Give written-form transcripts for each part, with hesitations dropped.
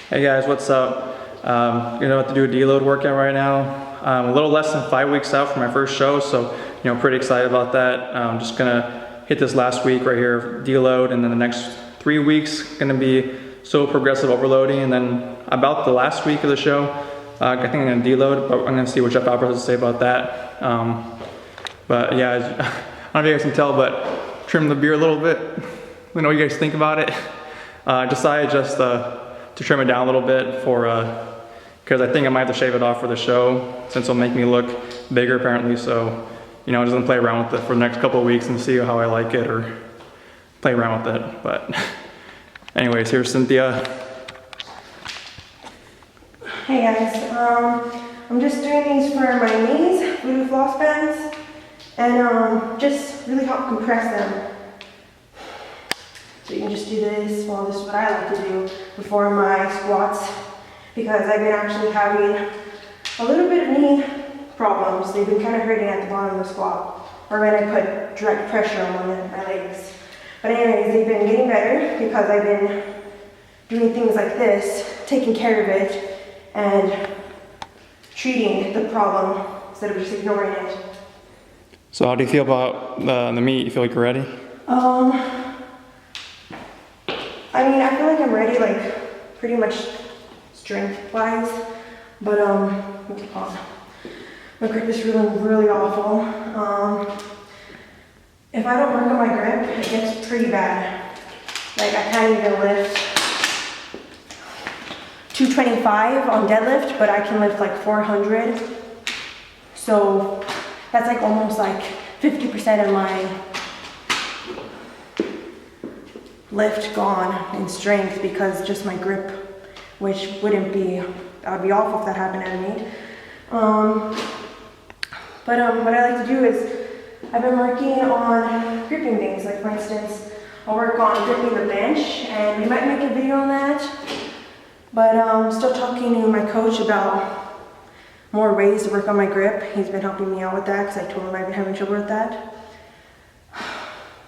Hey guys, what's up? About to do a deload workout right now. I'm a little less than 5 weeks out from my first show, so pretty excited about that. I'm just gonna hit this last week right here, deload, and then the next 3 weeks gonna be so progressive overloading, and then about the last week of the show, I think I'm gonna deload, but I'm gonna see what Jeff Alvarez has to say about that. But yeah, I don't know if you guys can tell, but trim the beard a little bit. Let me know what you guys think about it. Decided just to trim it down a little bit for, because I think I might have to shave it off for the show since it'll make me look bigger apparently. So, I'm just gonna play around with it for the next couple of weeks and see how I like it or play around with it. But anyways, here's Cynthia. Hey guys, I'm just doing these for my knees, voodoo floss bands, and just really help compress them. So you can just do this, well, this is what I like to do before my squats, because I've been actually having a little bit of knee problems. They've been kind of hurting at the bottom of the squat, or when I put direct pressure on my legs. But anyways, they've been getting better because I've been doing things like this, taking care of it, and treating the problem instead of just ignoring it. So how do you feel about the meet? You feel like you're ready? I feel like I'm ready, like, pretty much strength-wise, but, my grip is really awful. If I don't work on my grip, it gets pretty bad. Like, I can't even lift 225 on deadlift, but I can lift like 400. So that's like almost like 50% of my lift gone in strength because just my grip, which wouldn't be, that would be awful if that happened at a meet. But what I like to do is I've been working on gripping things. Like for instance, I'll work on gripping the bench, and we might make a video on that. But I'm still talking to my coach about more ways to work on my grip. He's been helping me out with that because I told him I've been having trouble with that.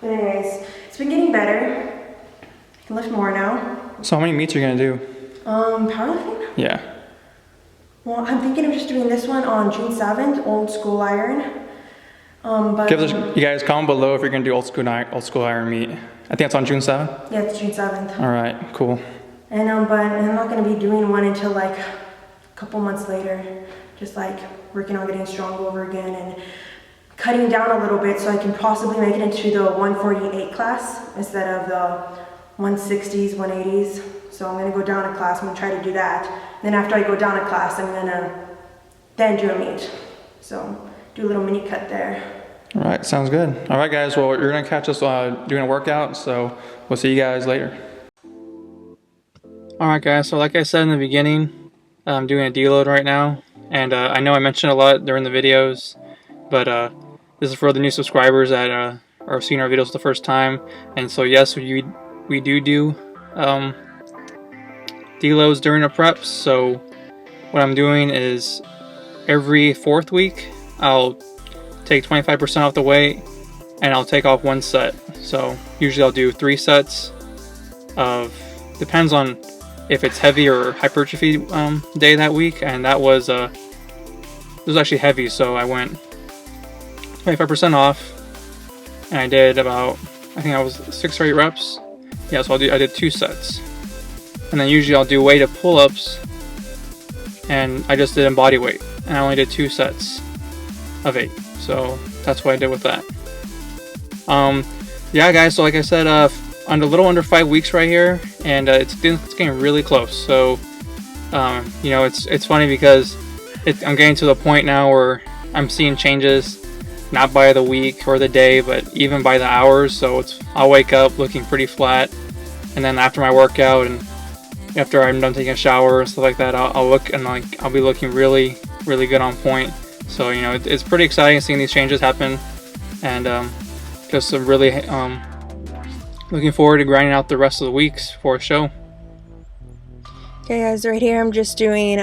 But anyways, it's been getting better. I can lift more now. So how many meets are you gonna do? Powerlifting? Yeah. Well, I'm thinking of just doing this one on June 7th, old school iron. You guys comment below if you're gonna do old school iron meet. I think it's on June 7th? Yeah, it's June 7th. All right, cool. And but I'm not gonna be doing one until like a couple months later. Just like working on getting strong over again and cutting down a little bit so I can possibly make it into the 148 class instead of the 160s, 180s. So I'm gonna go down a class, I'm gonna try to do that. Then after I go down a class, I'm gonna then do a meet. So do a little mini cut there. All right, sounds good. All right guys, well you're gonna catch us doing a workout, so we'll see you guys later. All right guys, so like I said in the beginning, I'm doing a deload right now. And I know I mentioned a lot during the videos, but this is for the new subscribers that are seeing our videos for the first time. And so yes, we do deloads during the preps. So what I'm doing is every 4th week, I'll take 25% off the weight and I'll take off 1 set. So usually I'll do 3 sets of, depends on if it's heavy or hypertrophy day that week, and that was it was actually heavy, so I went 25% off, and I did about, I think I was 6 or 8 reps. Yeah, so I did 2 sets, and then usually I'll do weighted pull-ups, and I just did in body weight, and I only did 2 sets of 8. So that's what I did with that. Yeah, guys. So like I said, a little under 5 weeks right here, and it's getting really close. So it's funny because I'm getting to the point now where I'm seeing changes not by the week or the day, but even by the hours. So I'll wake up looking pretty flat, and then after my workout and after I'm done taking a shower and stuff like that, I'll look and I'll be looking really good on point. So it's pretty exciting seeing these changes happen, and just really looking forward to grinding out the rest of the weeks for a show. Okay guys, right here I'm just doing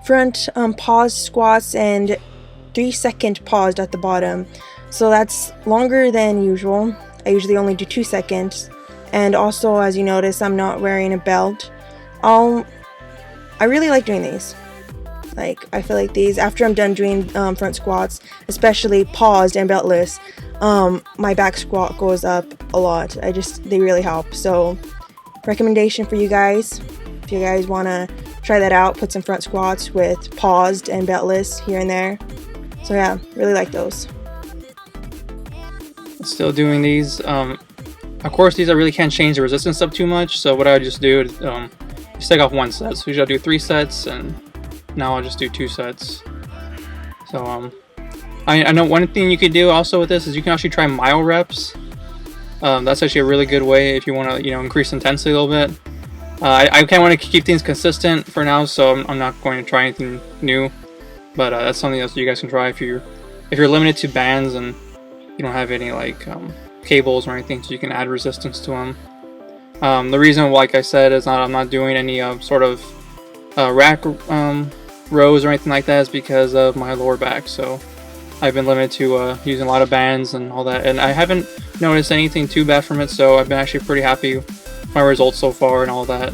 front pause squats and 3-second paused at the bottom. So that's longer than usual. I usually only do 2 seconds. And also, as you notice, I'm not wearing a belt. I really like doing these. Like, I feel like these, after I'm done doing front squats, especially paused and beltless, my back squat goes up a lot. They really help. So, recommendation for you guys, if you guys want to try that out, put some front squats with paused and beltless here and there. So yeah, really like those. Still doing these. Of course, these I really can't change the resistance up too much, so what I would just do is just take off one set. So usually I'll do 3 sets, and now I'll just do 2 sets. So I know one thing you could do also with this is you can actually try mile reps. That's actually a really good way if you want to, increase intensity a little bit. I kind of want to keep things consistent for now, so I'm not going to try anything new. But that's something else you guys can try if you're limited to bands and you don't have any like cables or anything, so you can add resistance to them. The reason, like I said, is I'm not doing any sort of rack rows or anything like that is because of my lower back. So I've been limited to using a lot of bands and all that, and I haven't noticed anything too bad from it. So I've been actually pretty happy with my results so far and all that.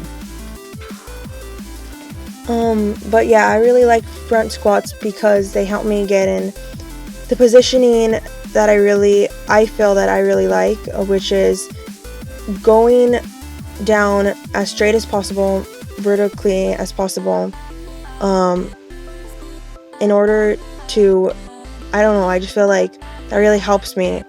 But yeah, I really like front squats because they help me get in the positioning that I feel that I really like, which is going down as straight as possible, vertically as possible, in order to, I don't know, I just feel like that really helps me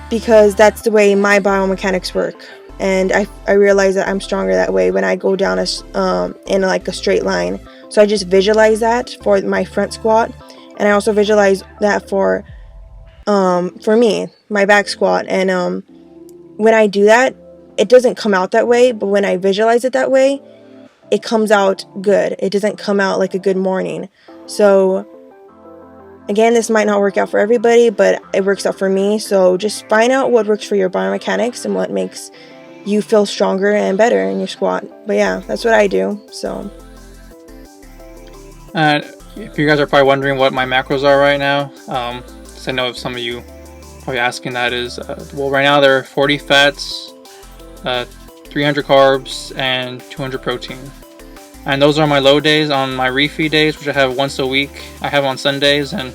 because that's the way my biomechanics work. And I realize that I'm stronger that way when I go down in like a straight line. So I just visualize that for my front squat, and I also visualize that for me, my back squat. And when I do that, it doesn't come out that way, but when I visualize it that way, it comes out good. It doesn't come out like a good morning. So again, this might not work out for everybody, but it works out for me. So just find out what works for your biomechanics and what makes you feel stronger and better in your squat. But yeah, that's what I do. So if you guys are probably wondering what my macros are right now, because I know some of you probably asking that, is well, right now they're 40 fats, 300 carbs, and 200 protein. And those are my low days. On my refeed days, which I have once a week, I have on Sundays, and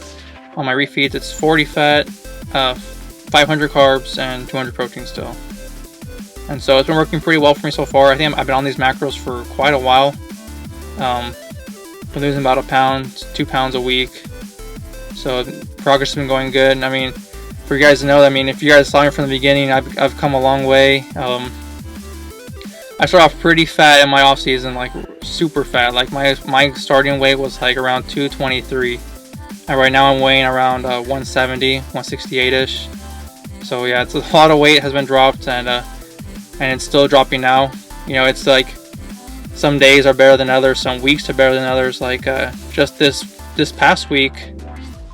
on my refeeds it's 40 fat, 500 carbs, and 200 protein still. And so it's been working pretty well for me so far. I think I've been on these macros for quite a while. Been losing about 1 pound, 2 pounds a week. So progress has been going good. And I mean, for you guys to know, I mean, if you guys saw me from the beginning, I've come a long way. I started off pretty fat in my off season, like super fat. Like my starting weight was like around 223, and right now I'm weighing around 170, 168ish. So yeah, it's a lot of weight has been dropped, and it's still dropping now. It's like some days are better than others, some weeks are better than others. Like just this past week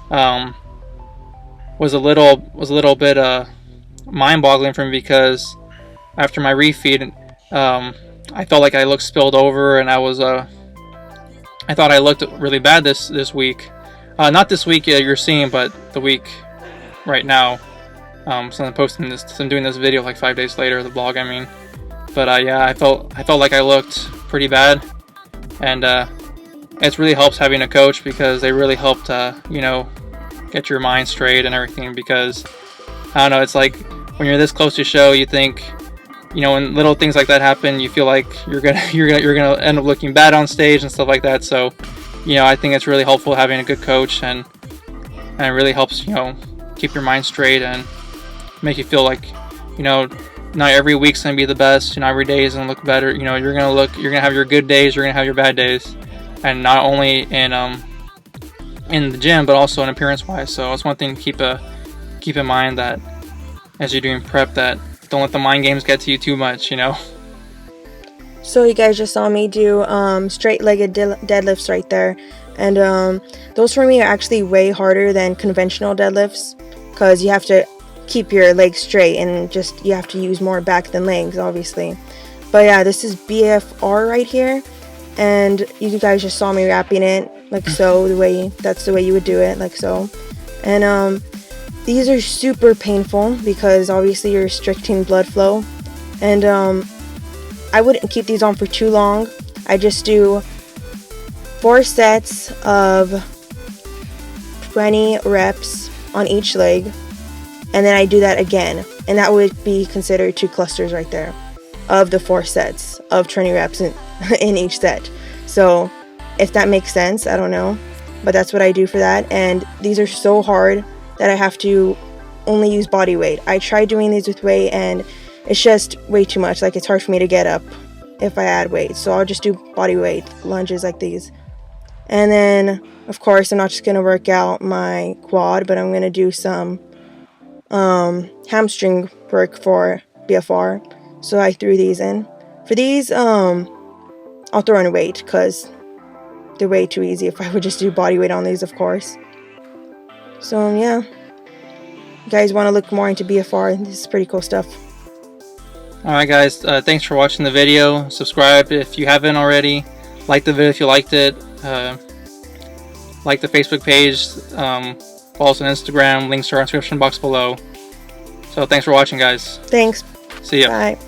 was a little bit mind-boggling for me, because after my refeed, I felt like I looked spilled over, and I thought I looked really bad this week. Not this week you're seeing, but the week right now. So I'm posting this. I'm doing this video like 5 days later, the vlog, I mean. But yeah, I felt like I looked pretty bad, and it really helps having a coach, because they really helped get your mind straight and everything. Because I don't know, it's like when you're this close to show, you think, when little things like that happen, you feel like you're gonna end up looking bad on stage and stuff like that. So I think it's really helpful having a good coach, and it really helps keep your mind straight and make you feel like not every week's gonna be the best. Every day is gonna look better. You're gonna have your good days, you're gonna have your bad days, and not only in the gym, but also in appearance wise. So it's one thing to keep in mind, that as you're doing prep, that don't let the mind games get to you too much. So you guys just saw me do straight-legged deadlifts right there, and those for me are actually way harder than conventional deadlifts, because you have to keep your legs straight, and you have to use more back than legs, obviously. But yeah, this is BFR right here, and you guys just saw me wrapping it like so. That's the way you would do it, like so. And these are super painful, because obviously you're restricting blood flow, and I wouldn't keep these on for too long. I just do 4 sets of 20 reps on each leg, and then I do that again, and that would be considered 2 clusters right there of the 4 sets of 20 reps in each set. So if that makes sense, I don't know, but that's what I do for that. And these are so hard that I have to only use body weight. I tried doing these with weight and it's just way too much. Like, it's hard for me to get up if I add weight, so I'll just do body weight lunges like these. And then of course I'm not just gonna work out my quad, but I'm gonna do some hamstring work for BFR. So I threw these in. For these I'll throw in weight because they're way too easy if I would just do body weight on these, of course. So yeah, you guys want to look more into BFR, this is pretty cool stuff. Alright guys, thanks for watching the video. Subscribe if you haven't already. Like the video if you liked it. Like the Facebook page. Follow us on Instagram. Links are in the description box below. So thanks for watching, guys. Thanks. See ya. Bye.